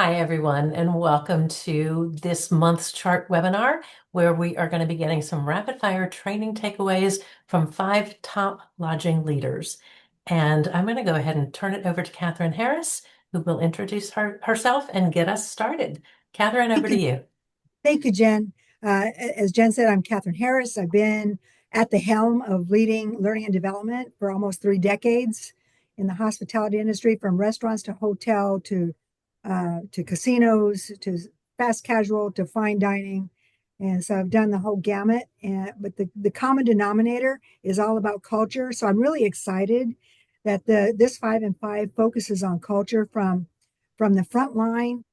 Hi, everyone, and welcome to this month's chart webinar, where we are going to be getting some rapid fire training takeaways from 5 top lodging leaders. And I'm going to go ahead and turn it over to Kathryn Harris, who will introduce herself and get us started. Kathryn, over Thank to you. you. Thank you, Jen. As Jen said, I'm Kathryn Harris. I've been at the helm of leading learning and development for almost 3 decades in the hospitality industry, from restaurants to hotel to casinos to fast casual to fine dining. And so I've done the whole gamut. But the common denominator is all about culture. So I'm really excited that this 5 and 5 focuses on culture from the front line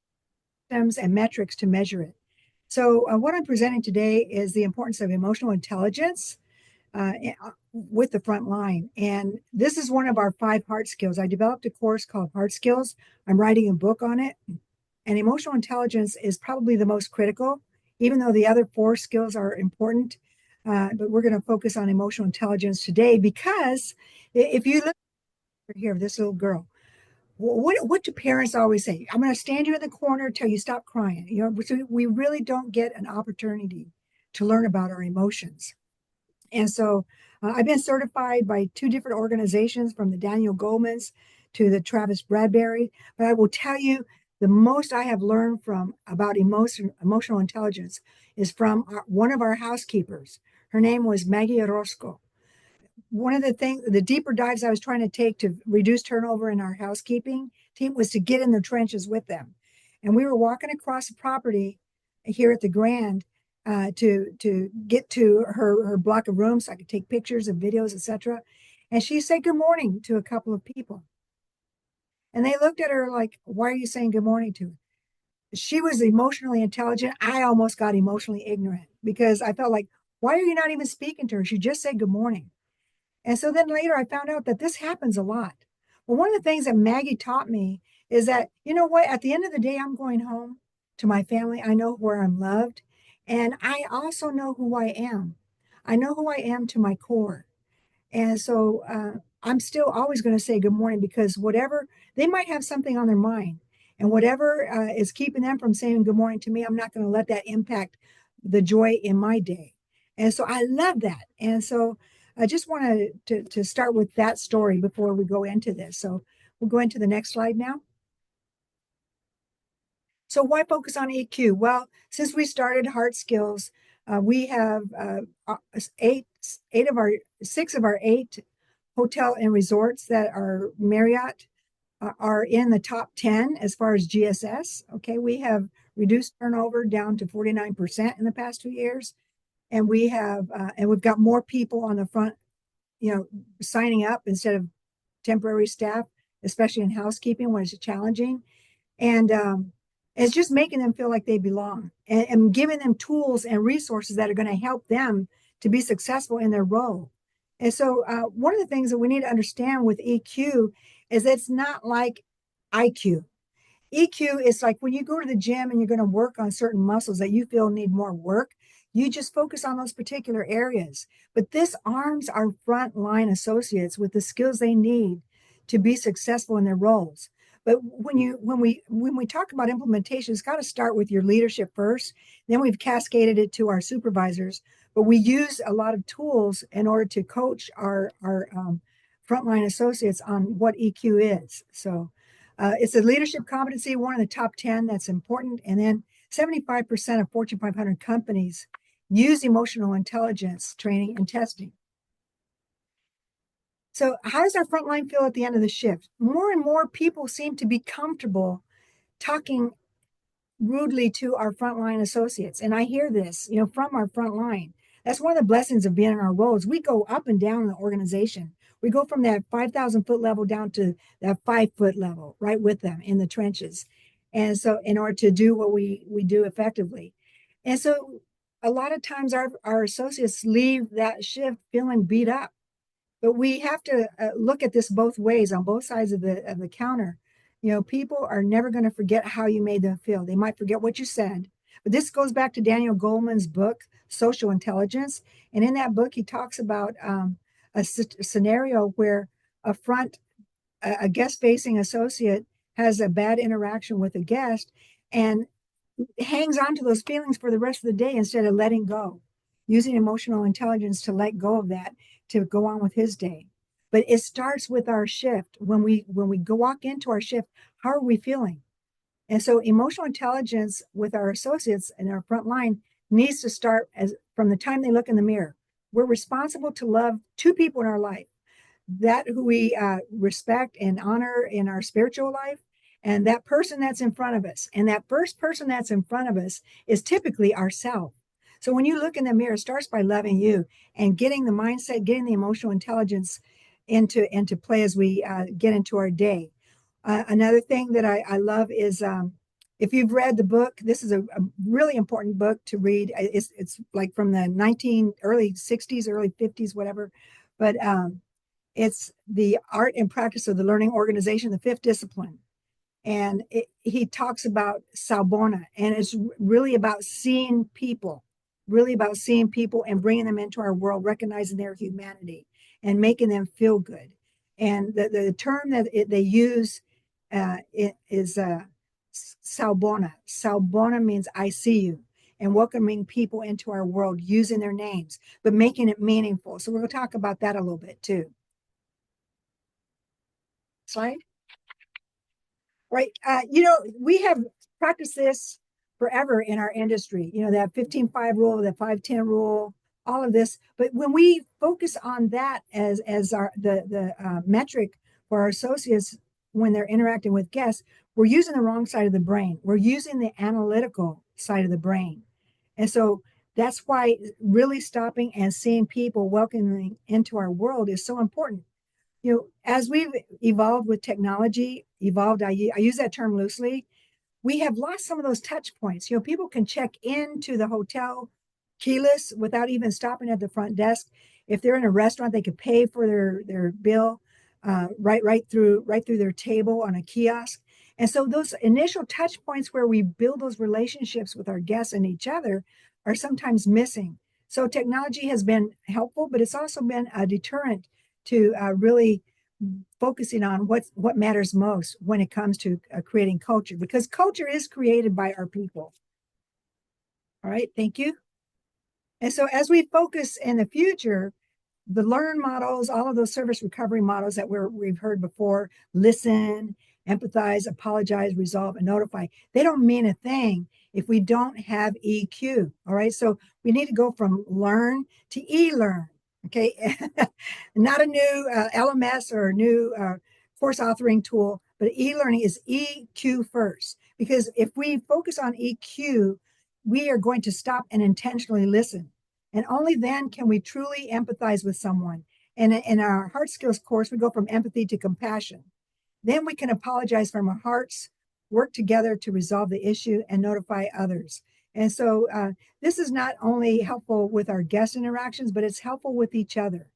systems and metrics to measure it. So, what I'm presenting today is the importance of emotional intelligence with the front line. And this is one of our 5 hard skills. I developed a course called Hard Skills. I'm writing a book on it. And emotional intelligence is probably the most critical, even though the other 4 skills are important. But we're going to focus on emotional intelligence today because if you look here, this little girl, what do parents always say? I'm going to stand you in the corner till you stop crying. So we really don't get an opportunity to learn about our emotions. And so I've been certified by 2 different organizations, from the Daniel Golemans to the Travis Bradbury. But I will tell you, the most I have learned from about emotional intelligence is from one of our housekeepers. Her name was Maggie Orozco. One of the things, the deeper dives I was trying to take to reduce turnover in our housekeeping team was to get in the trenches with them. And we were walking across the property here at the Grand to get to her block of rooms so I could take pictures and videos, etc. And she said good morning to a couple of people. And they looked at her like, why are you saying good morning to her? She was emotionally intelligent. I almost got emotionally ignorant because I felt like, why are you not even speaking to her? She just said good morning. And so then later I found out that this happens a lot. Well, one of the things that Maggie taught me is that, you know what, at the end of the day, I'm going home to my family. I know where I'm loved. And I also know who I am. I know who I am to my core. And so I'm still always going to say good morning, because whatever they might have something on their mind, and whatever is keeping them from saying good morning to me, I'm not going to let that impact the joy in my day. And so I love that. And so I just wanted to start with that story before we go into this. So we'll go into the next slide now. So why focus on EQ? Well, since we started Hard Skills, we have eight, eight of our 6 of our 8 hotel and resorts that are Marriott are in the top 10 as far as GSS. Okay, we have reduced turnover down to 49% in the past 2 years, and we've got more people on the front, signing up instead of temporary staff, especially in housekeeping when it's challenging. And it's just making them feel like they belong, and giving them tools and resources that are going to help them to be successful in their role. And so, one of the things that we need to understand with EQ is that it's not like IQ. EQ is like when you go to the gym and you're going to work on certain muscles that you feel need more work, you just focus on those particular areas. But this arms our frontline associates with the skills they need to be successful in their roles. But when we talk about implementation, it's got to start with your leadership first. Then we've cascaded it to our supervisors. But we use a lot of tools in order to coach our frontline associates on what EQ is. So it's a leadership competency, one of the top 10 that's important. And then 75% of Fortune 500 companies use emotional intelligence training and testing. So, how does our frontline feel at the end of the shift? More and more people seem to be comfortable talking rudely to our frontline associates. And I hear this, from our frontline. That's one of the blessings of being in our roles. We go up and down in the organization. We go from that 5,000-foot level down to that 5-foot level, right with them in the trenches. And so, in order to do what we do effectively. And so, a lot of times our associates leave that shift feeling beat up. But we have to look at this both ways, on both sides of the counter. People are never going to forget how you made them feel. They might forget what you said. But this goes back to Daniel Goleman's book, Social Intelligence. And in that book, he talks about a scenario where a guest-facing associate has a bad interaction with a guest and hangs on to those feelings for the rest of the day instead of letting go, using emotional intelligence to let go of that, to go on with his day. But it starts with our shift. When we go walk into our shift, how are we feeling? And so emotional intelligence with our associates in our front line needs to start as from the time they look in the mirror. We're responsible to love two people in our life, that who we respect and honor in our spiritual life, and that person that's in front of us. And that first person that's in front of us is typically ourself. So when you look in the mirror, it starts by loving you and getting the mindset, getting the emotional intelligence into play as we get into our day. Another thing that I love is if you've read the book, this is a really important book to read. It's like from the early 60s, early 50s, whatever. But it's The Art and Practice of the Learning Organization, the fifth discipline. And he talks about Salbona, and it's really about seeing people and bringing them into our world, recognizing their humanity and making them feel good. And the term that they use is Salbona. Salbona means I see you, and welcoming people into our world using their names, but making it meaningful. So we're going to talk about that a little bit too. Slide. Right. We have practiced this forever in our industry, that 15-5 rule, the 5-10 rule, all of this. But when we focus on that as the metric for our associates when they're interacting with guests, we're using the wrong side of the brain. We're using the analytical side of the brain. And so that's why really stopping and seeing people welcoming into our world is so important. As we've evolved with technology, I use that term loosely, we have lost some of those touch points. People can check into the hotel keyless without even stopping at the front desk. If they're in a restaurant, they could pay for their bill right through their table on a kiosk. And so those initial touch points where we build those relationships with our guests and each other are sometimes missing. So technology has been helpful, but it's also been a deterrent to really focusing on what matters most when it comes to creating culture, because culture is created by our people. All right, thank you. And so as we focus in the future, the learn models, all of those service recovery models that we've heard before, listen, empathize, apologize, resolve, and notify, they don't mean a thing if we don't have EQ. All right, so we need to go from learn to e-learn. Okay, not a new LMS or a new course authoring tool, but e-learning is EQ first. Because if we focus on EQ, we are going to stop and intentionally listen. And only then can we truly empathize with someone. And in our hard skills course, we go from empathy to compassion. Then we can apologize from our hearts, work together to resolve the issue, and notify others. And so this is not only helpful with our guest interactions, but it's helpful with each other.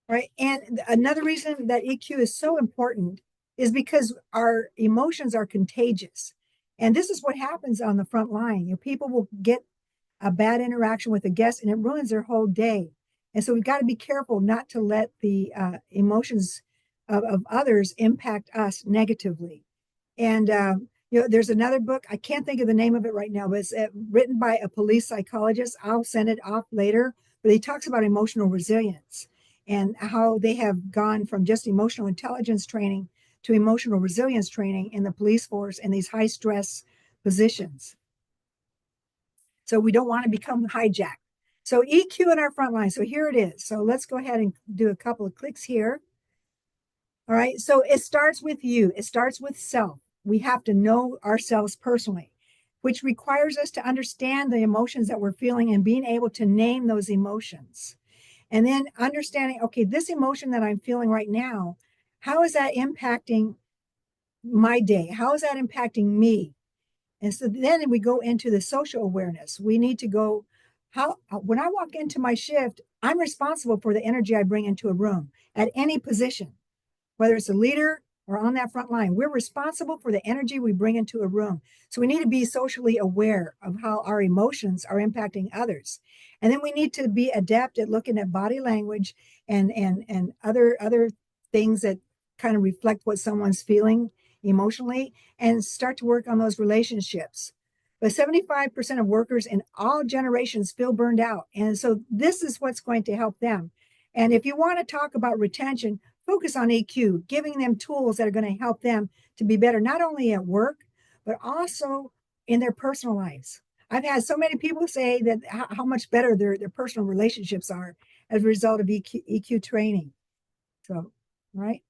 Right. And another reason that EQ is so important is because our emotions are contagious. And this is what happens on the front line. People will get a bad interaction with a guest and it ruins their whole day. And so we've got to be careful not to let the emotions of others impact us negatively. And there's another book. I can't think of the name of it right now, but it's written by a police psychologist. I'll send it off later. But he talks about emotional resilience and how they have gone from just emotional intelligence training to emotional resilience training in the police force in these high stress positions. So we don't want to become hijacked. So EQ in our front line. So here it is. So let's go ahead and do a couple of clicks here. All right. So it starts with you. It starts with self. We have to know ourselves personally, which requires us to understand the emotions that we're feeling and being able to name those emotions. And then understanding, okay, this emotion that I'm feeling right now, how is that impacting my day? How is that impacting me? And so then we go into the social awareness. We need to go, when I walk into my shift, I'm responsible for the energy I bring into a room at any position, whether it's a leader or on that front line. We're responsible for the energy we bring into a room. So we need to be socially aware of how our emotions are impacting others. And then we need to be adept at looking at body language and other things that kind of reflect what someone's feeling emotionally and start to work on those relationships. But 75% of workers in all generations feel burned out. And so this is what's going to help them. And if you want to talk about retention, focus on EQ, giving them tools that are going to help them to be better, not only at work, but also in their personal lives. I've had so many people say that how much better their personal relationships are as a result of EQ training. So, right.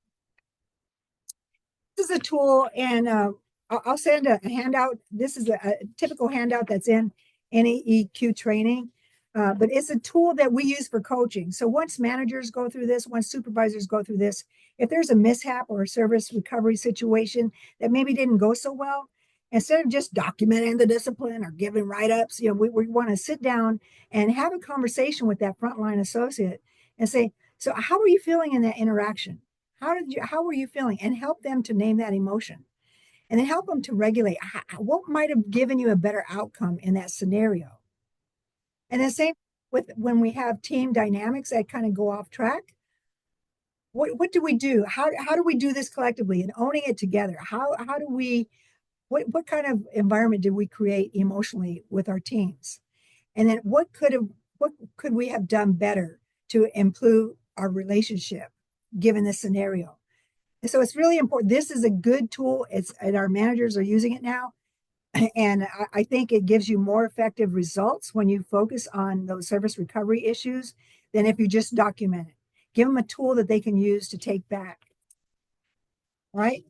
This is a tool, and I'll send a handout. This is a typical handout that's in any EQ training, but it's a tool that we use for coaching. So once managers go through this, once supervisors go through this, if there's a mishap or a service recovery situation that maybe didn't go so well, instead of just documenting the discipline or giving write-ups, we want to sit down and have a conversation with that frontline associate and say, so how are you feeling in that interaction? How were you feeling? And help them to name that emotion. And then help them to regulate what might have given you a better outcome in that scenario. And the same with when we have team dynamics that kind of go off track. What do we do? How do we do this collectively and owning it together? How do we what kind of environment did we create emotionally with our teams? And then what could we have done better to improve our relationship given this scenario? And so it's really important. This is a good tool. And our managers are using it now. And I think it gives you more effective results when you focus on those service recovery issues than if you just document it. Give them a tool that they can use to take back. Right.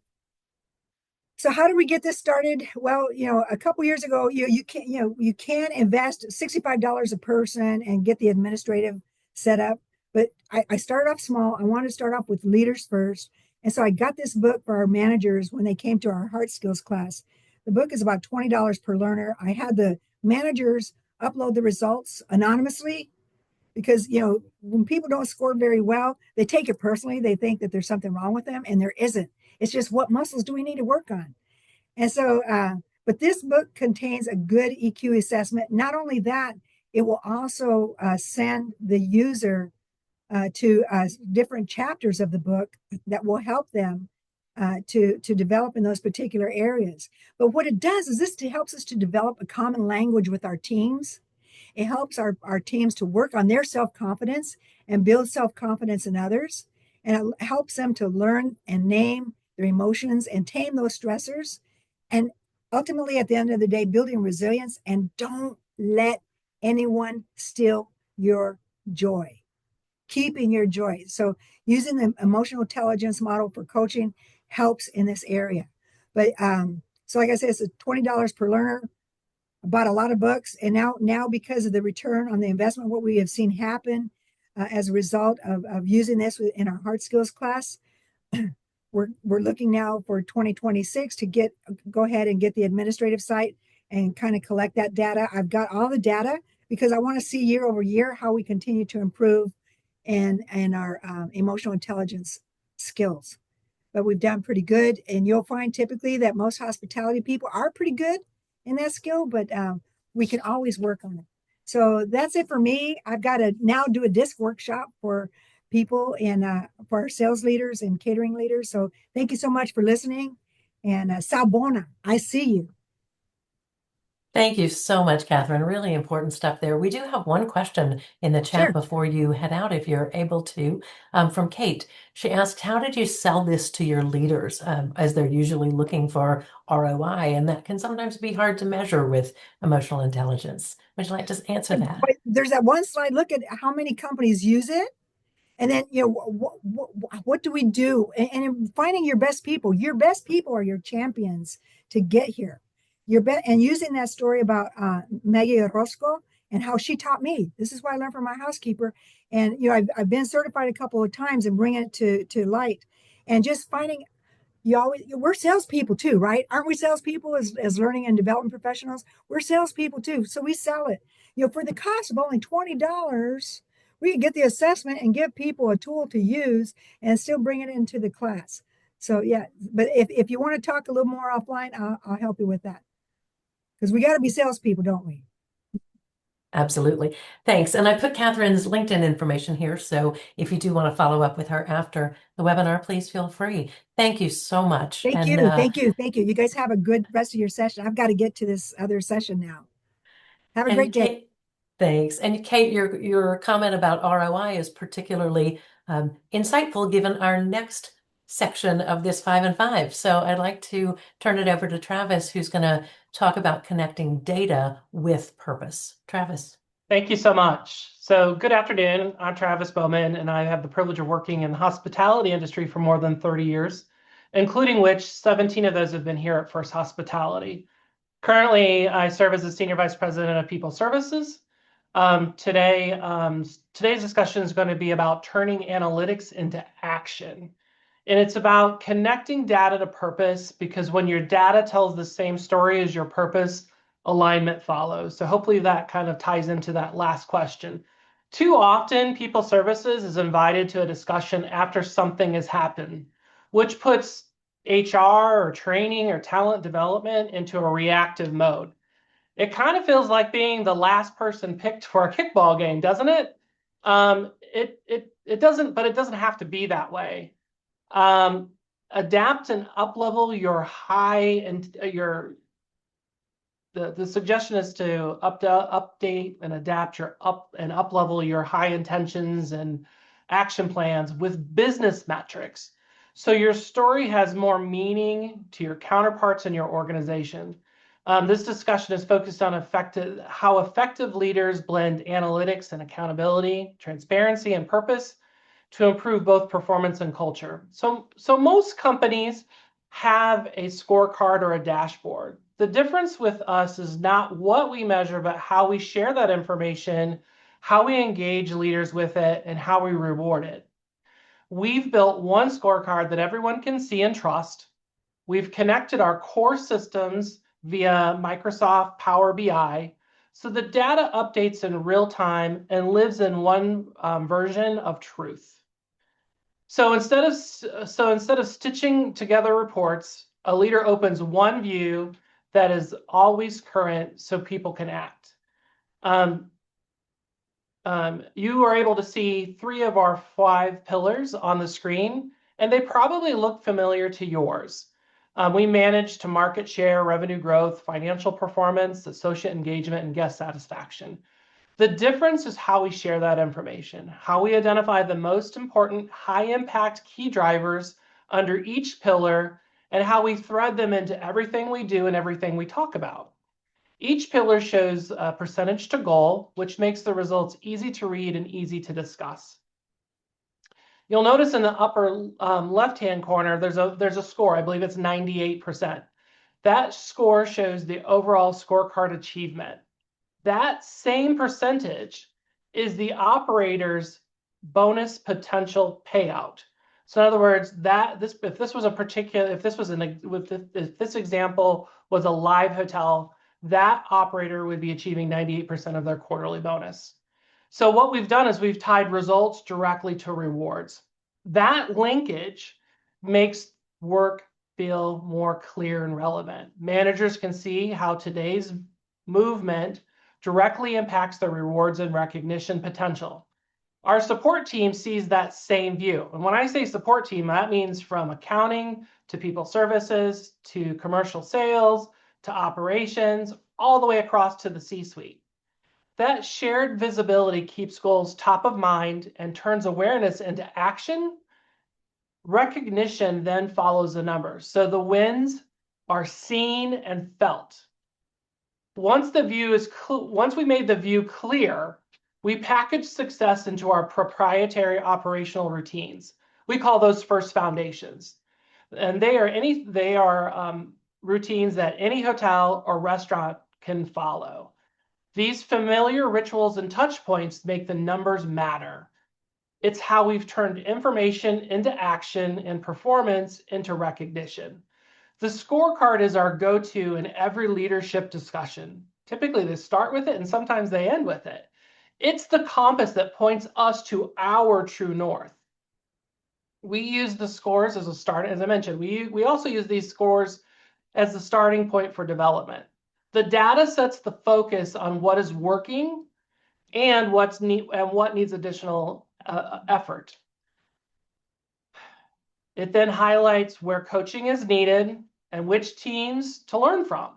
So how do we get this started? Well, a couple years ago, you can invest $65 a person and get the administrative set up. But I started off small. I wanted to start off with leaders first. And so I got this book for our managers when they came to our hard skills class. The book is about $20 per learner. I had the managers upload the results anonymously because, when people don't score very well, they take it personally. They think that there's something wrong with them, and there isn't. It's just what muscles do we need to work on? And so, but this book contains a good EQ assessment. Not only that, it will also send the user to different chapters of the book that will help them to develop in those particular areas. But what it does is this helps us to develop a common language with our teams. It helps our teams to work on their self-confidence and build self-confidence in others. And it helps them to learn and name their emotions and tame those stressors. And ultimately, at the end of the day, building resilience, and don't let anyone steal your joy. Keeping your joy. So using the emotional intelligence model for coaching helps in this area. But so like I said, it's $20 per learner. I bought a lot of books, and now because of the return on the investment, what we have seen happen as a result of using this in our hard skills class, we're looking now for 2026 to go ahead and get the administrative site and kind of collect that data. I've got all the data because I want to see year over year how we continue to improve and our emotional intelligence skills. But we've done pretty good, and you'll find typically that most hospitality people are pretty good in that skill, but we can always work on it. So that's it for me. I've got to now do a disc workshop for people and for our sales leaders and catering leaders. So thank you so much for listening. And Sabona, I see you. Thank you so much, Kathryn. Really important stuff there. We do have one question in the chat Sure. before you head out, if you're able to, from Kate. She asked, how did you sell this to your leaders as they're usually looking for ROI? And that can sometimes be hard to measure with emotional intelligence. Would you like to answer that? There's that one slide. Look at how many companies use it. And then, what do we do? And in finding your best people are your champions to get here. And using that story about Maggie Orozco and how she taught me. This is what I learned from my housekeeper. And, I've been certified a couple of times and bringing it to light. And just finding we're salespeople too, right? Aren't we salespeople as learning and development professionals? We're salespeople too. So we sell it. For the cost of only $20, we can get the assessment and give people a tool to use and still bring it into the class. So yeah, but if you want to talk a little more offline, I'll help you with that. Because we got to be salespeople, don't we? Absolutely. Thanks. And I put Kathryn's LinkedIn information here. So if you do want to follow up with her after the webinar, please feel free. Thank you so much. Thank And you. Thank you. Thank you. You guys have a good rest of your session. I've got to get to this other session now. Have a great and day. Kate, thanks. And Kate, your comment about ROI is particularly insightful given our next section of this 5 and 5. So I'd like to turn it over to Travis, who's going to talk about connecting data with purpose. Travis. Thank you so much. So good afternoon. I'm Travis Bowman, and I have the privilege of working in the hospitality industry for more than 30 years, including which 17 of those have been here at First Hospitality. Currently, I serve as the Senior Vice President of People Services. Today's discussion is going to be about turning analytics into action. And it's about connecting data to purpose, because when your data tells the same story as your purpose, alignment follows. So hopefully that kind of ties into that last question. Too often, People Services is invited to a discussion after something has happened, which puts HR or training or talent development into a reactive mode. It kind of feels like being the last person picked for a kickball game, doesn't it? It doesn't, but it doesn't have to be that way. Adapt and uplevel your high and your the suggestion is to update and adapt your up level your high intentions and action plans with business metrics, so your story has more meaning to your counterparts in your organization. This discussion is focused on how effective leaders blend analytics and accountability, transparency and purpose to improve both performance and culture. So most companies have a scorecard or a dashboard. The difference with us is not what we measure, but how we share that information, how we engage leaders with it, and how we reward it. We've built one scorecard that everyone can see and trust. We've connected our core systems via Microsoft Power BI, so the data updates in real time and lives in one version of truth. So instead of stitching together reports, a leader opens one view that is always current so people can act. You are able to see 3 of our 5 pillars on the screen, and they probably look familiar to yours. We manage to market share, revenue growth, financial performance, associate engagement, and guest satisfaction. The difference is how we share that information, how we identify the most important high-impact key drivers under each pillar, and how we thread them into everything we do and everything we talk about. Each pillar shows a percentage to goal, which makes the results easy to read and easy to discuss. You'll notice in the upper left-hand corner, there's a score. I believe it's 98%. That score shows the overall scorecard achievement. That same percentage is the operator's bonus potential payout. So in other words, if this example was a live hotel, that operator would be achieving 98% of their quarterly bonus. So what we've done is we've tied results directly to rewards. That linkage makes work feel more clear and relevant. Managers can see how today's movement directly impacts their rewards and recognition potential. Our support team sees that same view. And when I say support team, that means from accounting to people services to commercial sales to operations, all the way across to the C-suite. That shared visibility keeps goals top of mind and turns awareness into action. Recognition then follows the numbers. So the wins are seen and felt. Once we made the view clear, we package success into our proprietary operational routines. We call those first foundations, and they are routines that any hotel or restaurant can follow. These familiar rituals and touch points make the numbers matter. It's how we've turned information into action and performance into recognition. The scorecard is our go-to in every leadership discussion. Typically, they start with it and sometimes they end with it. It's the compass that points us to our true north. We use the scores as a start. As I mentioned, we also use these scores as the starting point for development. The data sets the focus on what is working and what needs additional effort. It then highlights where coaching is needed and which teams to learn from.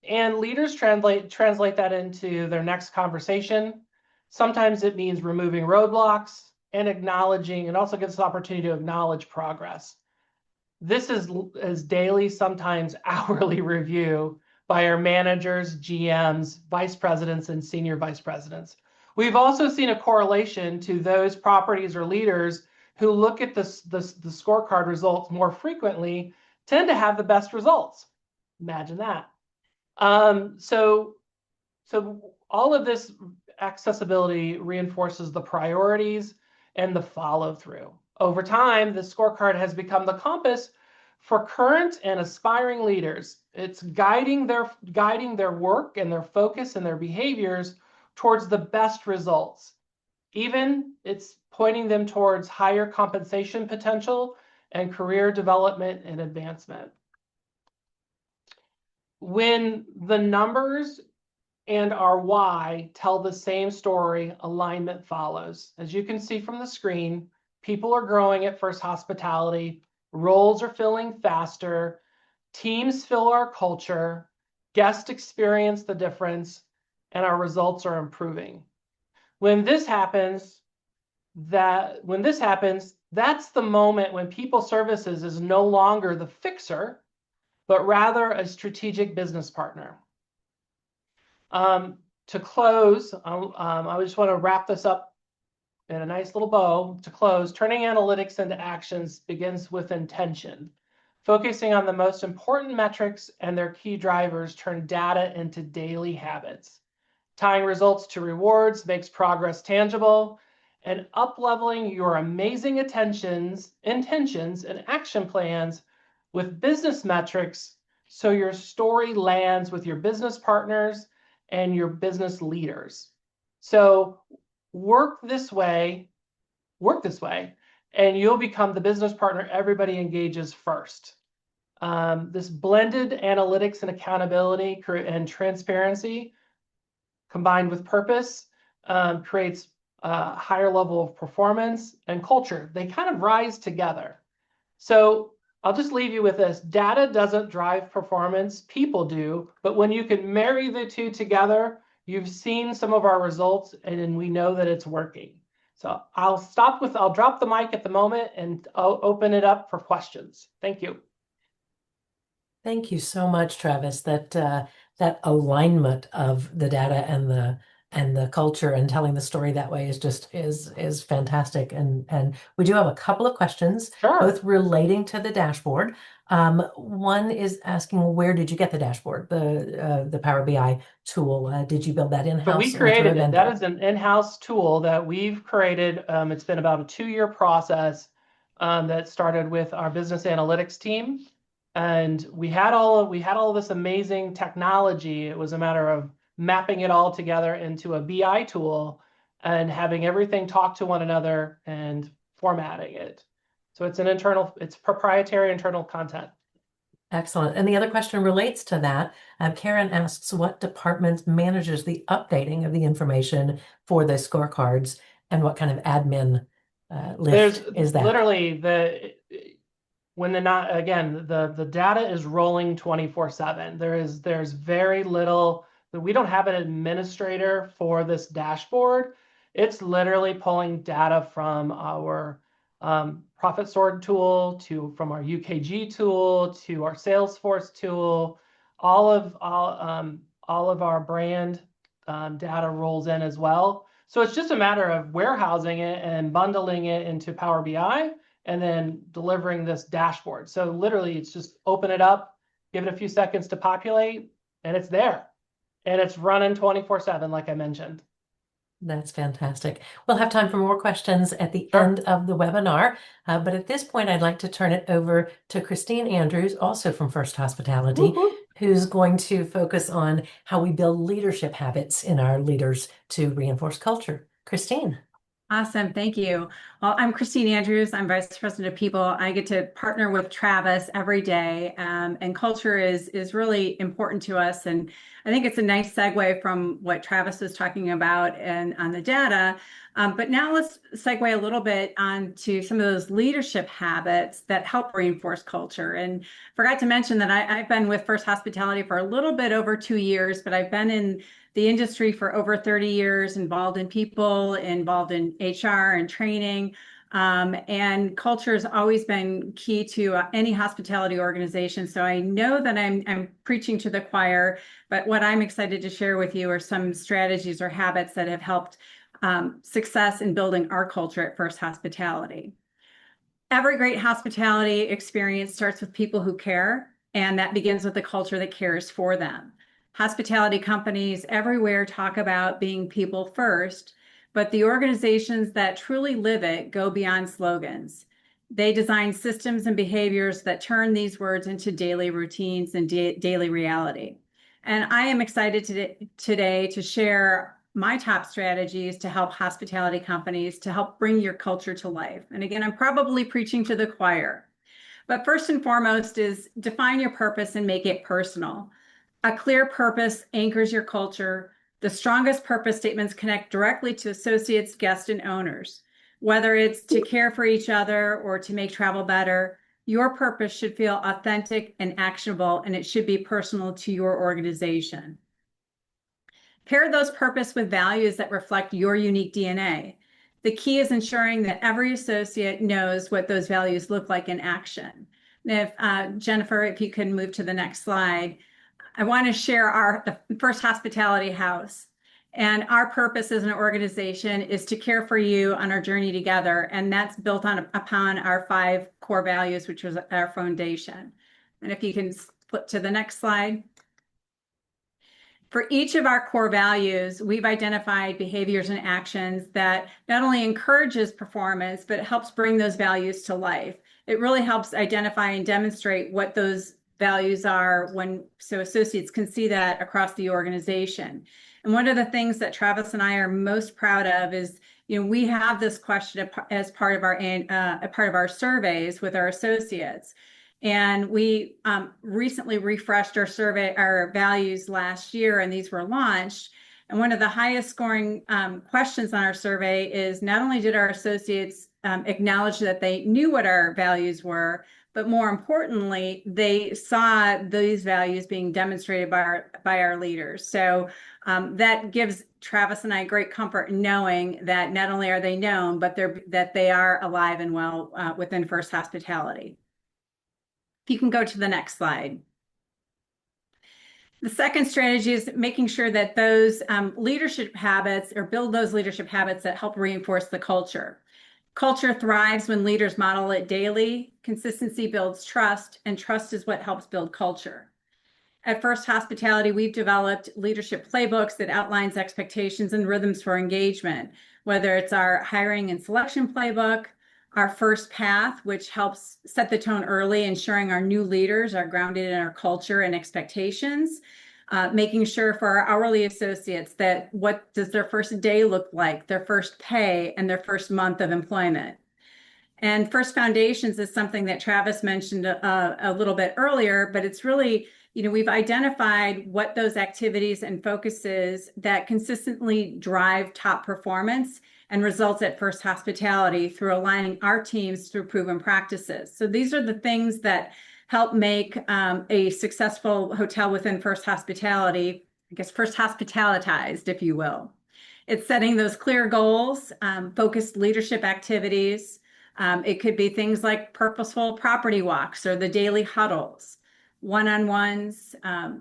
And leaders translate that into their next conversation. Sometimes it means removing roadblocks and acknowledging, and also gives us the opportunity to acknowledge progress. This is daily, sometimes hourly review by our managers, GMs, vice presidents, and senior vice presidents. We've also seen a correlation to those properties or leaders who look at the scorecard results more frequently tend to have the best results. Imagine that. So all of this accessibility reinforces the priorities and the follow through. Over time, the scorecard has become the compass for current and aspiring leaders. It's guiding their work and their focus and their behaviors towards the best results. Even it's pointing them towards higher compensation potential and career development and advancement. When the numbers and our why tell the same story, alignment follows. As you can see from the screen, people are growing at First Hospitality, roles are filling faster, teams fill our culture, guests experience the difference, and our results are improving. When this happens, that's the moment when people services is no longer the fixer, but rather a strategic business partner. To close, I just want to wrap this up in a nice little bow. To close, turning analytics into actions begins with intention. Focusing on the most important metrics and their key drivers turn data into daily habits. Tying results to rewards makes progress tangible, and up-leveling your amazing intentions, and action plans with business metrics so your story lands with your business partners and your business leaders. So work this way, and you'll become the business partner everybody engages first. This blended analytics and accountability and transparency combined with purpose creates a higher level of performance and culture. They kind of rise together. So I'll just leave you with this. Data doesn't drive performance, people do. But when you can marry the two together, you've seen some of our results and we know that it's working. So I'll drop the mic at the moment and I'll open it up for questions. Thank you. Thank you so much, Travis. That alignment of the data and the culture and telling the story that way is fantastic. And we do have a couple of questions, Sure. both relating to the dashboard. One is asking, where did you get the dashboard, the Power BI tool? Did you build that in-house? So we created it. That is an in-house tool that we've created. It's been about a 2-year process that started with our business analytics team. And we had all this amazing technology. It was a matter of mapping it all together into a BI tool and having everything talk to one another and formatting it. So it's proprietary internal content. Excellent. And the other question relates to that. Karen asks, what department manages the updating of the information for the scorecards, and what kind of admin lift is that? Literally the data is rolling 24/7. There's very little. We don't have an administrator for this dashboard. It's literally pulling data from our profit sort tool from our UKG tool to our Salesforce tool. All of our brand data rolls in as well. So it's just a matter of warehousing it and bundling it into Power BI and then delivering this dashboard. So literally it's just open it up, give it a few seconds to populate, and it's there. And it's running 24/7, like I mentioned. That's fantastic. We'll have time for more questions at the Sure. end of the webinar. But at this point, I'd like to turn it over to Christine Andrews, also from First Hospitality, who's going to focus on how we build leadership habits in our leaders to reinforce culture. Christine. Awesome. Thank you. Well, I'm Christine Andrews. I'm Vice President of People. I get to partner with Travis every day, and culture is really important to us. And I think it's a nice segue from what Travis was talking about and on the data. But now let's segue a little bit onto some of those leadership habits that help reinforce culture. And forgot to mention that I've been with First Hospitality for a little bit over 2 years, but I've been in the industry for over 30 years, involved in people, involved in HR and training. And culture has always been key to any hospitality organization. So I know that I'm preaching to the choir, but what I'm excited to share with you are some strategies or habits that have helped success in building our culture at First Hospitality. Every great hospitality experience starts with people who care, and that begins with a culture that cares for them. Hospitality companies everywhere talk about being people first, but the organizations that truly live it go beyond slogans. They design systems and behaviors that turn these words into daily routines and daily reality. And I am excited today to share my top strategies to help hospitality companies to help bring your culture to life. And again, I'm probably preaching to the choir. But first and foremost is define your purpose and make it personal. A clear purpose anchors your culture. The strongest purpose statements connect directly to associates, guests, and owners. Whether it's to care for each other or to make travel better, your purpose should feel authentic and actionable, and it should be personal to your organization. Pair those purpose with values that reflect your unique DNA. The key is ensuring that every associate knows what those values look like in action. And if Jennifer, if you can move to the next slide, I want to share the First Hospitality House. And our purpose as an organization is to care for you on our journey together. And that's built upon our 5 core values, which was our foundation. And if you can flip to the next slide. For each of our core values, we've identified behaviors and actions that not only encourages performance, but it helps bring those values to life. It really helps identify and demonstrate what those values are so associates can see that across the organization. And one of the things that Travis and I are most proud of is, we have this question as part of our surveys with our associates. And we recently refreshed our values last year, and these were launched. And one of the highest scoring questions on our survey is not only did our associates acknowledge that they knew what our values were, but more importantly, they saw these values being demonstrated by our leaders. So that gives Travis and I great comfort in knowing that not only are they known, but that they are alive and well within First Hospitality. If you can go to the next slide. The second strategy is making sure that those leadership habits or build those leadership habits that help reinforce the culture. Culture thrives when leaders model it daily. Consistency builds trust, and trust is what helps build culture. At First Hospitality, we've developed leadership playbooks that outlines expectations and rhythms for engagement, whether it's our hiring and selection playbook, our first path, which helps set the tone early, ensuring our new leaders are grounded in our culture and expectations, making sure for our hourly associates that what does their first day look like, their first pay, and their first month of employment. And First Foundations is something that Travis mentioned a little bit earlier, but it's really, we've identified what those activities and focuses that consistently drive top performance and results at First Hospitality through aligning our teams through proven practices. So these are the things that help make a successful hotel within First Hospitality, I guess, First Hospitalitized, if you will. It's setting those clear goals, focused leadership activities. It could be things like purposeful property walks or the daily huddles, one-on-ones,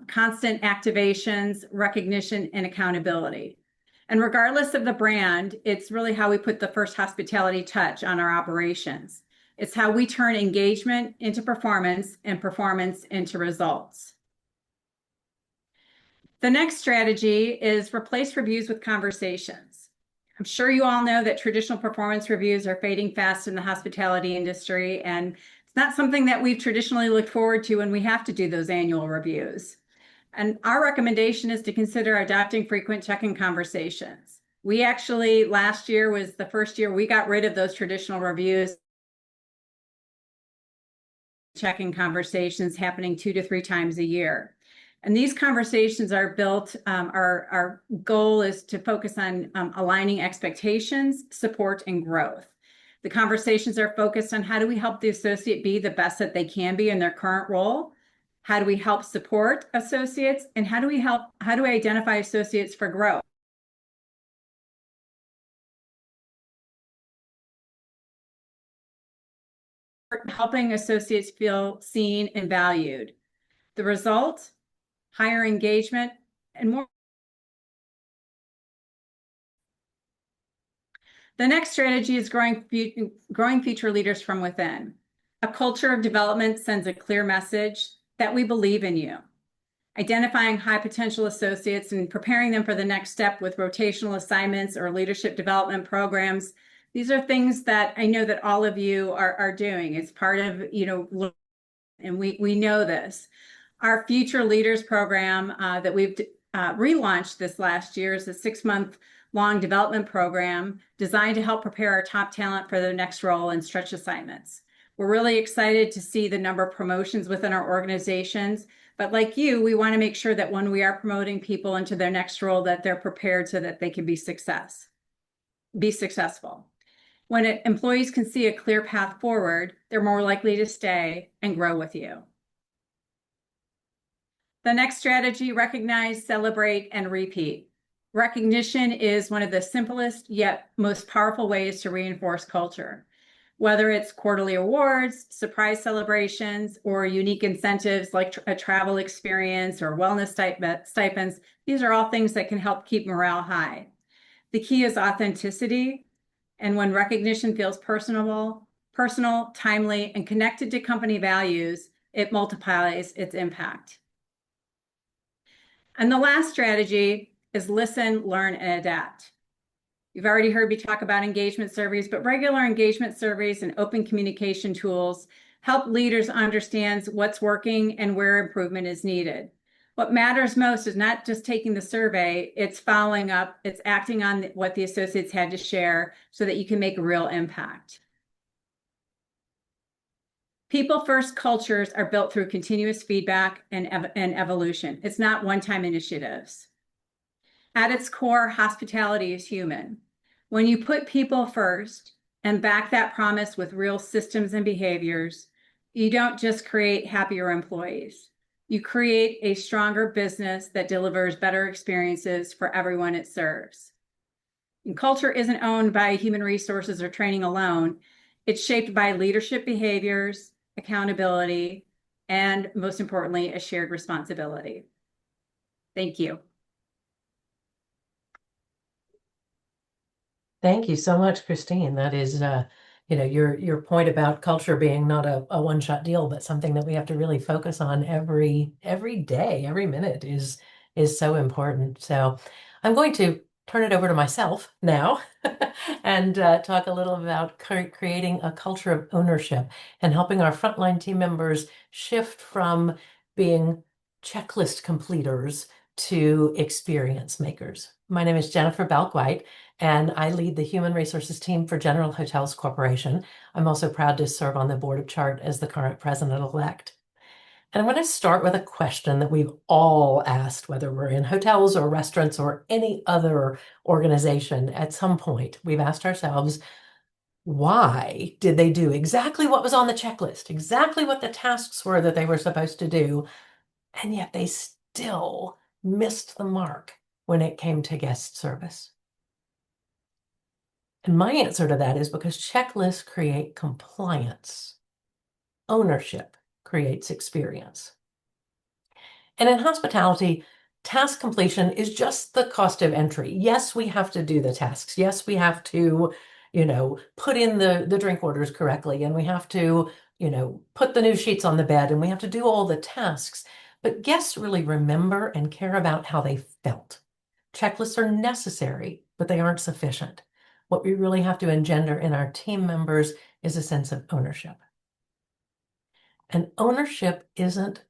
constant activations, recognition, and accountability. And regardless of the brand, it's really how we put the First Hospitality touch on our operations. It's how we turn engagement into performance and performance into results. The next strategy is replace reviews with conversations. I'm sure you all know that traditional performance reviews are fading fast in the hospitality industry, and it's not something that we've traditionally looked forward to when we have to do those annual reviews. And our recommendation is to consider adopting frequent check-in conversations. We actually, last year was the first year we got rid of those traditional reviews, check-in conversations happening 2 to 3 times a year. And these conversations are built, our goal is to focus on aligning expectations, support, and growth. The conversations are focused on how do we help the associate be the best that they can be in their current role? How do we help support associates? And how do we identify associates for growth? Helping associates feel seen and valued. The result, higher engagement and more. The next strategy is growing future leaders from within. A culture of development sends a clear message that we believe in you. Identifying high potential associates and preparing them for the next step with rotational assignments or leadership development programs. These are things that I know that all of you are doing. It's part of, and we know this. Our Future Leaders program that we've relaunched this last year is a 6-month long development program designed to help prepare our top talent for their next role and stretch assignments. We're really excited to see the number of promotions within our organizations, but like you, we want to make sure that when we are promoting people into their next role, that they're prepared so that they can be successful. When employees can see a clear path forward, they're more likely to stay and grow with you. The next strategy, recognize, celebrate, and repeat. Recognition is one of the simplest yet most powerful ways to reinforce culture. Whether it's quarterly awards, surprise celebrations, or unique incentives like a travel experience or wellness stipends, these are all things that can help keep morale high. The key is authenticity, and when recognition feels personal, timely, and connected to company values, it multiplies its impact. And the last strategy is listen, learn, and adapt. You've already heard me talk about engagement surveys, but regular engagement surveys and open communication tools help leaders understand what's working and where improvement is needed. What matters most is not just taking the survey, it's following up, it's acting on what the associates had to share so that you can make a real impact. People-first cultures are built through continuous feedback and evolution. It's not one-time initiatives. At its core, hospitality is human. When you put people first and back that promise with real systems and behaviors, you don't just create happier employees. You create a stronger business that delivers better experiences for everyone it serves. And culture isn't owned by human resources or training alone. It's shaped by leadership behaviors, accountability, and most importantly, a shared responsibility. Thank you. Thank you so much, Christine. That is, your point about culture being not a one-shot deal, but something that we have to really focus on every day, every minute is so important. So I'm going to turn it over to myself now and talk a little about creating a culture of ownership and helping our frontline team members shift from being checklist completers to experience makers. My name is Jennifer Belk, and I lead the Human Resources team for General Hotels Corporation. I'm also proud to serve on the board of CHART as the current president-elect. And I want to start with a question that we've all asked, whether we're in hotels or restaurants or any other organization at some point. We've asked ourselves, why did they do exactly what was on the checklist, exactly what the tasks were that they were supposed to do, and yet they still missed the mark when it came to guest service? And my answer to that is because checklists create compliance. Ownership creates experience. And in hospitality, task completion is just the cost of entry. Yes, we have to do the tasks. Yes, we have to, put in the drink orders correctly, and we have to, put the new sheets on the bed, and we have to do all the tasks. But guests really remember and care about how they felt. Checklists are necessary, but they aren't sufficient. What we really have to engender in our team members is a sense of ownership. And ownership isn't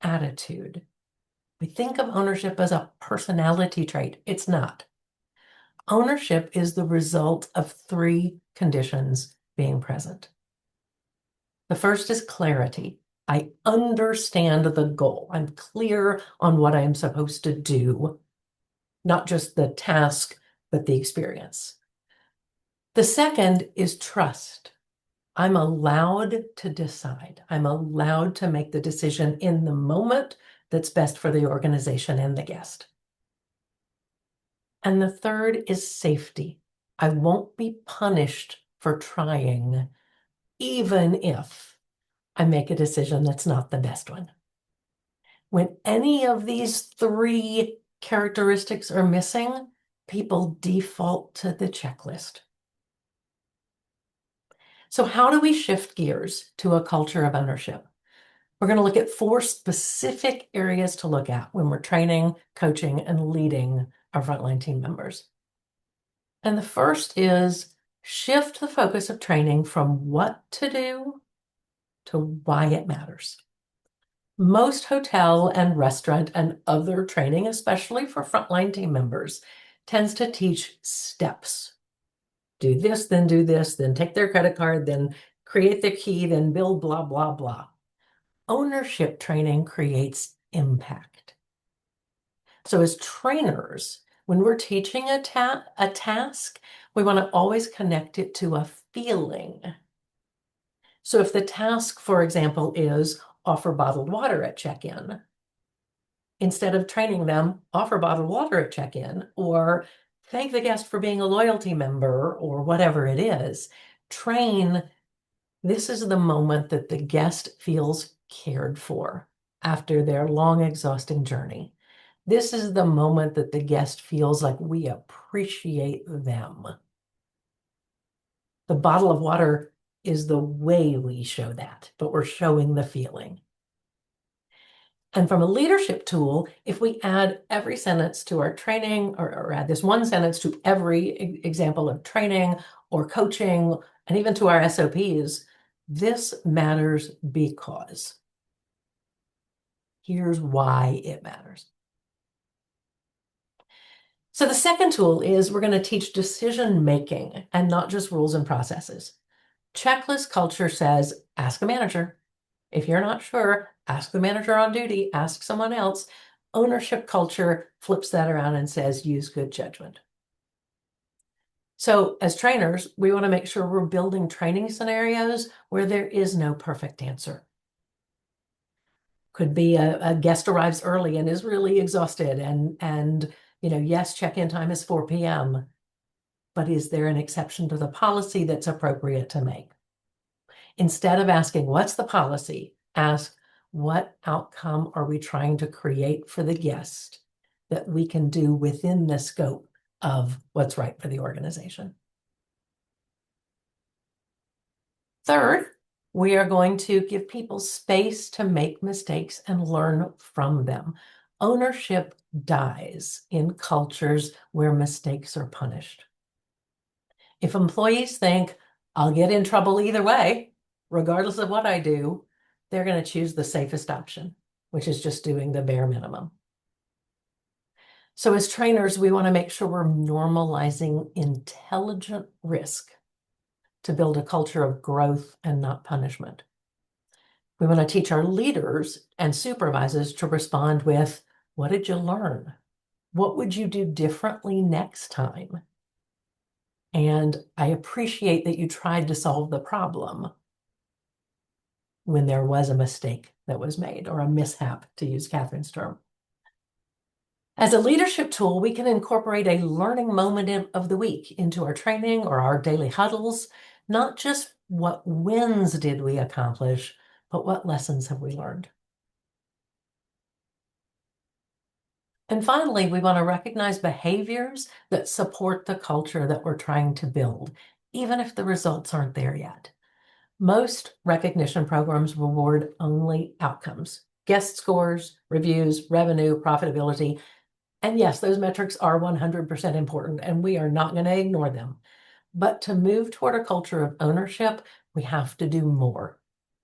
attitude. We think of ownership as a personality trait. It's not. Ownership is the result of three conditions being present. The first is clarity. I understand the goal. I'm clear on what I am supposed to do, not just the task, but the experience. The second is trust. I'm allowed to decide. I'm allowed to make the decision in the moment that's best for the organization and the guest. And the third is safety. I won't be punished for trying, even if I make a decision that's not the best one. When any of these three characteristics are missing, people default to the checklist. So how do we shift gears to a culture of ownership? We're going to look at 4 specific areas to look at when we're training, coaching, and leading our frontline team members. And the first is shift the focus of training from what to do to why it matters. Most hotel and restaurant and other training, especially for frontline team members, tends to teach steps. Do this, then take their credit card, then create their key, then build blah, blah, blah. Ownership training creates impact. So as trainers, when we're teaching a task, we want to always connect it to a feeling. So if the task, for example, is offer bottled water at check-in, instead of training them, offer bottled water at check-in, or thank the guest for being a loyalty member, or whatever it is, train, this is the moment that the guest feels cared for after their long, exhausting journey. This is the moment that the guest feels like we appreciate them. The bottle of water is the way we show that, but we're showing the feeling. And from a leadership tool, if we add every sentence to our training, or add this one sentence to every example of training or coaching, and even to our SOPs, this matters because. Here's why it matters. So the second tool is we're going to teach decision making and not just rules and processes. Checklist culture says, ask a manager. If you're not sure, ask the manager on duty, ask someone else. Ownership culture flips that around and says, use good judgment. So as trainers, we want to make sure we're building training scenarios where there is no perfect answer. Could be a guest arrives early and is really exhausted and yes, check-in time is 4 p.m., but is there an exception to the policy that's appropriate to make? Instead of asking, what's the policy? Ask, what outcome are we trying to create for the guest that we can do within the scope of what's right for the organization? Third, we are going to give people space to make mistakes and learn from them. Ownership dies in cultures where mistakes are punished. If employees think, I'll get in trouble either way, regardless of what I do, they're going to choose the safest option, which is just doing the bare minimum. So as trainers, we want to make sure we're normalizing intelligent risk to build a culture of growth and not punishment. We want to teach our leaders and supervisors to respond with, what did you learn? What would you do differently next time? And I appreciate that you tried to solve the problem when there was a mistake that was made, or a mishap, to use Kathryn's term. As a leadership tool, we can incorporate a learning moment of the week into our training or our daily huddles, not just what wins did we accomplish, but what lessons have we learned. And finally, we want to recognize behaviors that support the culture that we're trying to build, even if the results aren't there yet. Most recognition programs reward only outcomes, guest scores, reviews, revenue, profitability. And yes, those metrics are 100% important, and we are not going to ignore them. But to move toward a culture of ownership, we have to do more.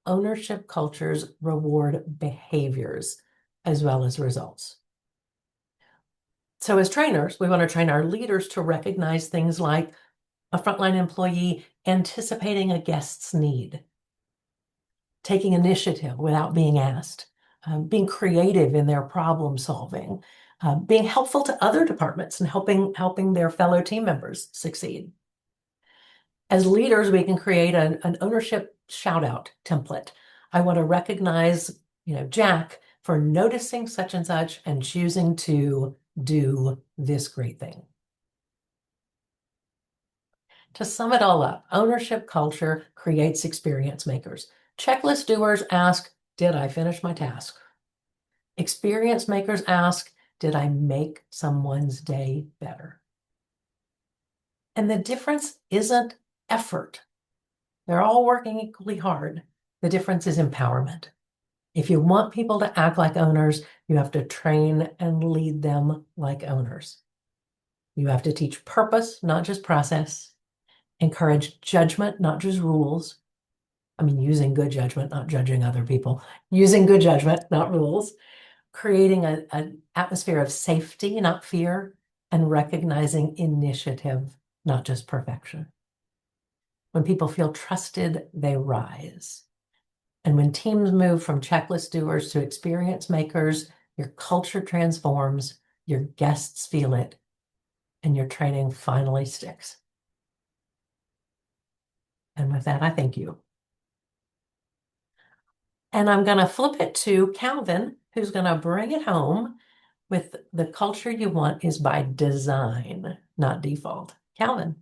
Ownership cultures reward behaviors as well as results. So as trainers, we want to train our leaders to recognize things like a frontline employee anticipating a guest's need, taking initiative without being asked, being creative in their problem solving, being helpful to other departments and helping their fellow team members succeed. As leaders, we can create an ownership shout out template. I want to recognize, Jack for noticing such and choosing to do this great thing. To sum it all up, ownership culture creates experience makers. Checklist doers ask, did I finish my task? Experience makers ask, did I make someone's day better? And the difference isn't effort. They're all working equally hard. The difference is empowerment. If you want people to act like owners, you have to train and lead them like owners. You have to teach purpose, not just process, encourage judgment, not just rules. I mean, using good judgment, not judging other people, using good judgment, not rules, creating an atmosphere of safety, not fear, and recognizing initiative, not just perfection. When people feel trusted, they rise. And when teams move from checklist doers to experience makers, your culture transforms, your guests feel it, and your training finally sticks. And with that, I thank you. And I'm going to flip it to Calvin, who's going to bring it home with the culture you want is by design, not default. Calvin.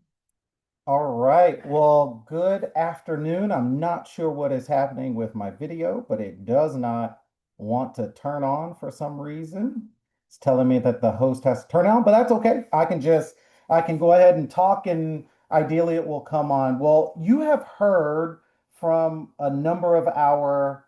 All right. Well, good afternoon. I'm not sure what is happening with my video, but it does not want to turn on for some reason. It's telling me that the host has to turn on, but that's okay. I can go ahead and talk and ideally it will come on. Well, you have heard from a number of our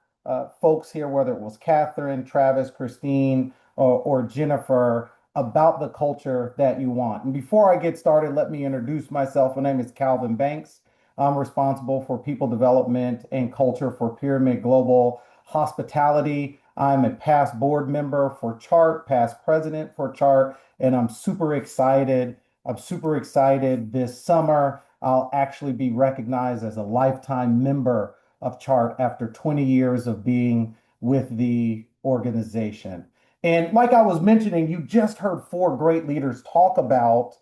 folks here, whether it was Kathryn, Travis, Christine, or Jennifer about the culture that you want. And before I get started, let me introduce myself. My name is Calvin Banks. I'm responsible for people development and culture for Pyramid Global Hospitality. I'm a past board member for Chart, past president for Chart, and I'm super excited. I'm super excited this summer. I'll actually be recognized as a lifetime member of Chart after 20 years of being with the organization. And like I was mentioning, you just heard four great leaders talk about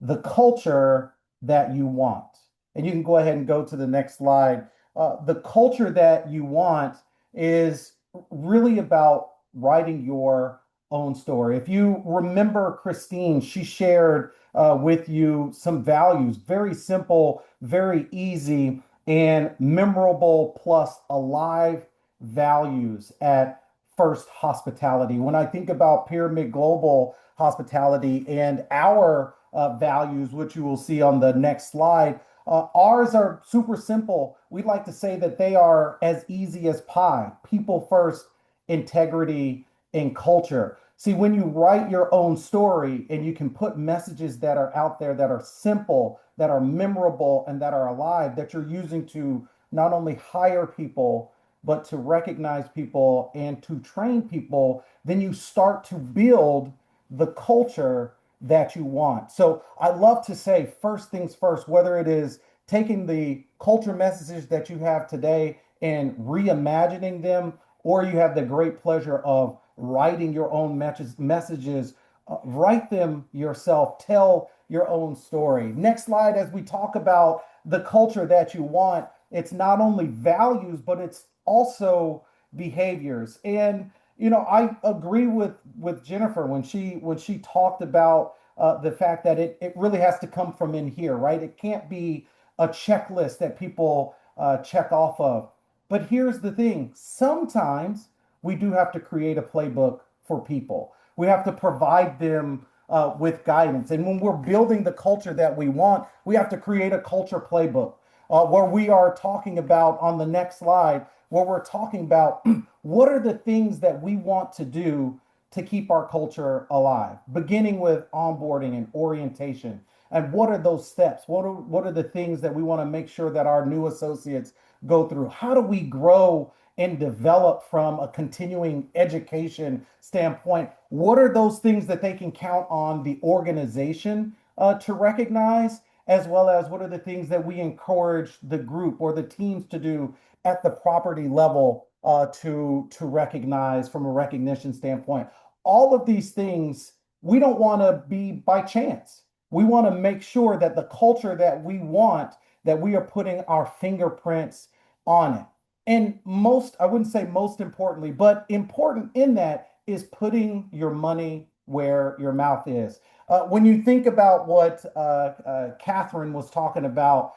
the culture that you want. And you can go ahead and go to the next slide. The culture that you want is really about writing your own story. If you remember Christine, she shared with you some values, very simple, very easy, and memorable plus alive values at First Hospitality. When I think about Pyramid Global Hospitality and our values, which you will see on the next slide, ours are super simple. We'd like to say that they are as easy as pie: people first, integrity, and culture. See, when you write your own story and you can put messages that are out there that are simple, that are memorable, and that are alive, that you're using to not only hire people, but to recognize people and to train people, then you start to build the culture that you want. So I love to say first things first, whether it is taking the culture messages that you have today and reimagining them, or you have the great pleasure of writing your own messages, write them yourself, tell your own story. Next slide, as we talk about the culture that you want, it's not only values, but it's also behaviors. And I agree with Jennifer when she talked about the fact that it really has to come from in here, right? It can't be a checklist that people check off of. But here's the thing: sometimes we do have to create a playbook for people. We have to provide them with guidance. And when we're building the culture that we want, we have to create a culture playbook where we are talking about on the next slide, where we're talking about what are the things that we want to do to keep our culture alive, beginning with onboarding and orientation. And what are those steps? What are the things that we want to make sure that our new associates go through? How do we grow and develop from a continuing education standpoint, what are those things that they can count on the organization to recognize, as well as what are the things that we encourage the group or the teams to do at the property level to recognize from a recognition standpoint. All of these things we don't want to be by chance. We want to make sure that the culture that we want, that we are putting our fingerprints on it. And most, I wouldn't say most importantly, but important in that is putting your money where your mouth is. When you think about what Kathryn was talking about,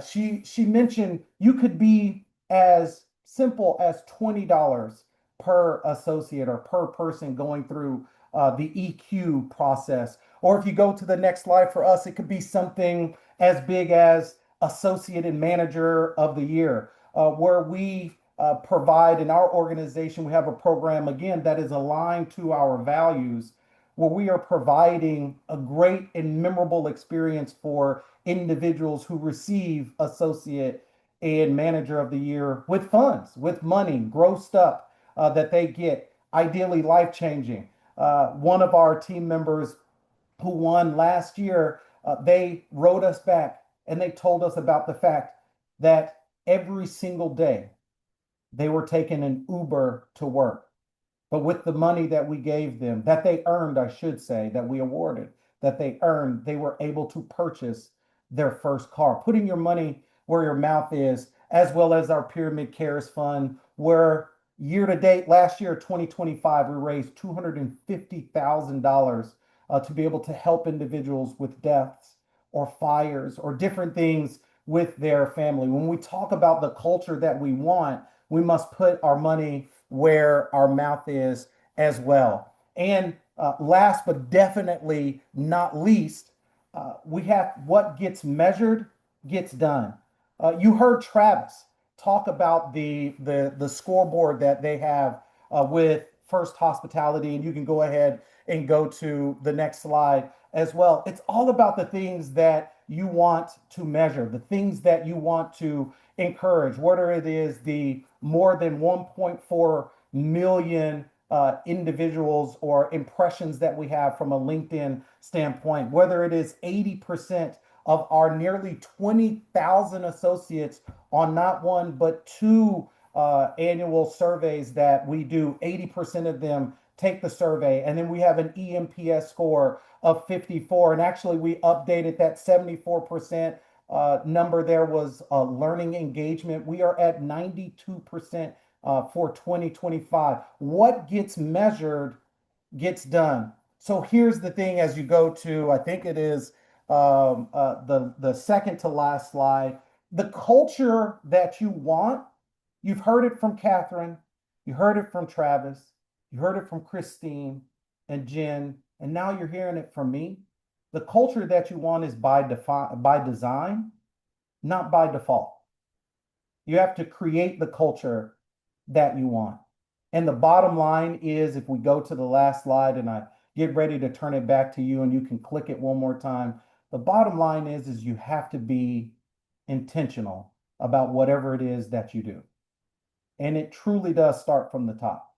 she mentioned you could be as simple as $20 per associate or per person going through the EQ process. Or if you go to the next slide for us, it could be something as big as Associate and Manager of the Year, where we provide in our organization, we have a program again that is aligned to our values, where we are providing a great and memorable experience for individuals who receive Associate and Manager of the Year with funds, with money grossed up that they get, ideally life changing. One of our team members who won last year, they wrote us back and they told us about the fact that every single day they were taking an Uber to work. But with the money that we gave them, that they earned, I should say, that we awarded, that they earned, they were able to purchase their first car. Putting your money where your mouth is, as well as our Pyramid Cares Fund, where year to date, last year, 2025, we raised $250,000 to be able to help individuals with deaths or fires or different things with their family. When we talk about the culture that we want, we must put our money where our mouth is as well. And last but definitely not least, we have what gets measured gets done. You heard Travis talk about the scoreboard that they have with First Hospitality, and you can go ahead and go to the next slide as well. It's all about the things that you want to measure, the things that you want to encourage, whether it is the more than 1.4 million individuals or impressions that we have from a LinkedIn standpoint, whether it is 80% of our nearly 20,000 associates on not one but two annual surveys that we do, 80% of them take the survey. And then we have an EMPS score of 54. And actually, we updated that 74% number there was learning engagement. We are at 92% for 2025. What gets measured gets done. So here's the thing as you go to, I think it is the second to last slide, the culture that you want, you've heard it from Kathryn, you heard it from Travis, you heard it from Christine and Jen, and now you're hearing it from me. The culture that you want is by design, not by default. You have to create the culture that you want. And the bottom line is, if we go to the last slide and I get ready to turn it back to you and you can click it one more time, the bottom line is you have to be intentional about whatever it is that you do. And it truly does start from the top.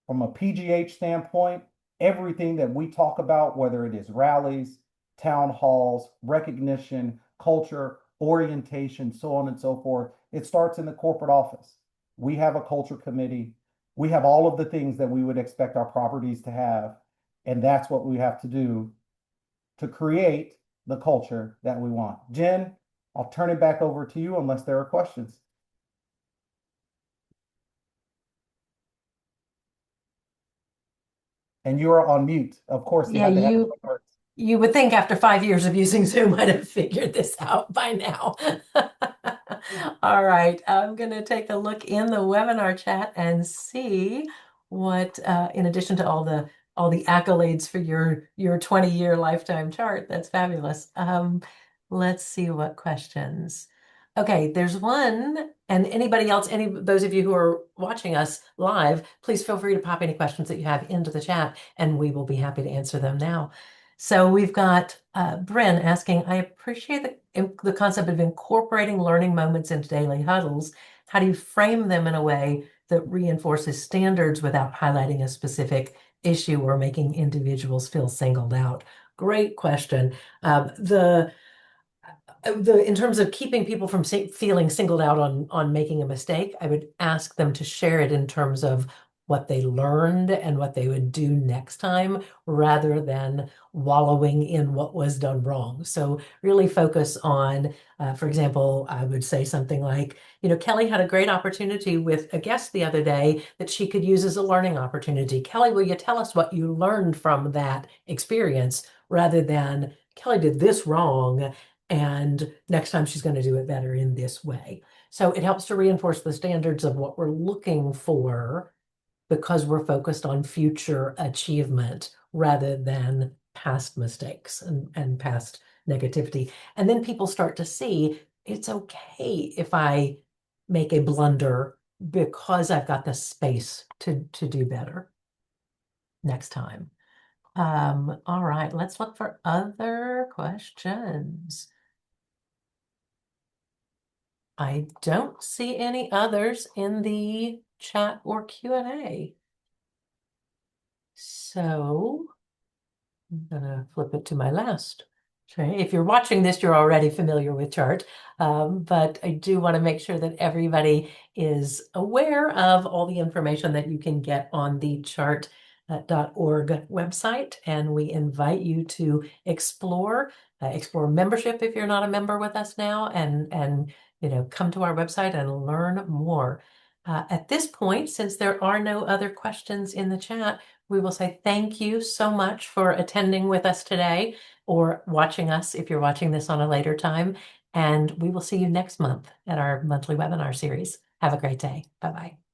From a PGH standpoint, everything that we talk about, whether it is rallies, town halls, recognition, culture, orientation, so on and so forth, it starts in the corporate office. We have a culture committee. We have all of the things that we would expect our properties to have. And that's what we have to do to create the culture that we want. Jen, I'll turn it back over to you unless there are questions. And you are on mute. Of course, you Yeah, had to have you would think after 5 years of using Zoom, I'd have figured this out by now. All right, I'm going to take a look in the webinar chat and see what, in addition to all the accolades for your 20-year lifetime chart, that's fabulous. Let's see what questions. Okay, there's one, and anybody else, those of you who are watching us live, please feel free to pop any questions that you have into the chat, and we will be happy to answer them now. So we've got Bryn asking, I appreciate the concept of incorporating learning moments into daily huddles. How do you frame them in a way that reinforces standards without highlighting a specific issue or making individuals feel singled out? Great question. In terms of keeping people from feeling singled out on making a mistake, I would ask them to share it in terms of what they learned and what they would do next time, rather than wallowing in what was done wrong. So really focus on, for example, I would say something like, Kelly had a great opportunity with a guest the other day that she could use as a learning opportunity. Kelly, will you tell us what you learned from that experience, rather than Kelly did this wrong, and next time she's going to do it better in this way. So it helps to reinforce the standards of what we're looking for, because we're focused on future achievement rather than past mistakes and past negativity. And then people start to see it's okay if I make a blunder, because I've got the space to do better next time. All right, let's look for other questions. I don't see any others in the chat or Q&A. So I'm gonna flip it to my last. Okay. If you're watching this, you're already familiar with chart, but I do want to make sure that everybody is aware of all the information that you can get on the chart.org website, and we invite you to explore membership if you're not a member with us now, and come to our website and learn more. At this point, since there are no other questions in the chat, we will say thank you so much for attending with us today, or watching us if you're watching this on a later time. And we will see you next month at our monthly webinar series. Have a great day. Bye-bye.